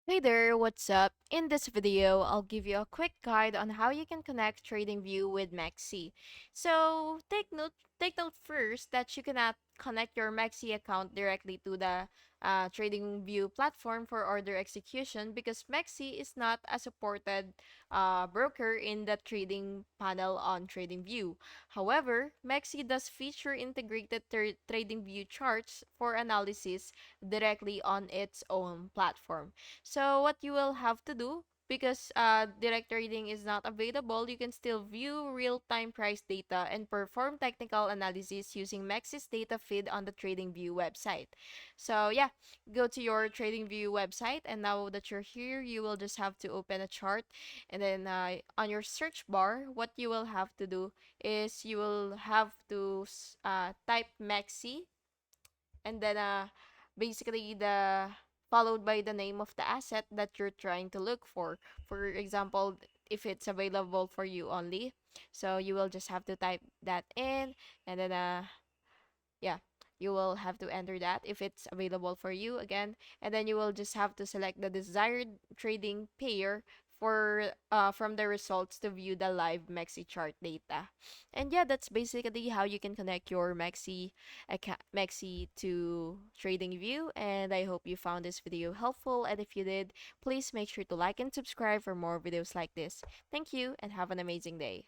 Hey there, what's up? In this video, I'll give you a quick guide on how you can connect TradingView with MEXC. So take note first that you cannot connect your MEXC account directly to the TradingView platform for order execution because MEXC is not a supported broker in the trading panel on TradingView. However, MEXC does feature integrated TradingView charts for analysis directly on its own platform. So what you will have to do, because direct trading is not available, you can still view real-time price data and perform technical analysis using Maxis data feed on the TradingView website. So yeah, go to your TradingView website, and now that you're here, you will just have to open a chart, and then on your search bar, what you will have to do is you will have to type Maxi, and then basically the followed by the name of the asset that you're trying to look for. For example, if it's available for you only, so you will just have to type that in, and then yeah, you will have to enter that if it's available for you again, and then you will just have to select the desired trading pair for from the results to view the live Mexi chart data. And yeah, that's basically how you can connect your Mexi to TradingView. And I hope you found this video helpful, and if you did, please make sure to like and subscribe for more videos like this. Thank you and have an amazing day.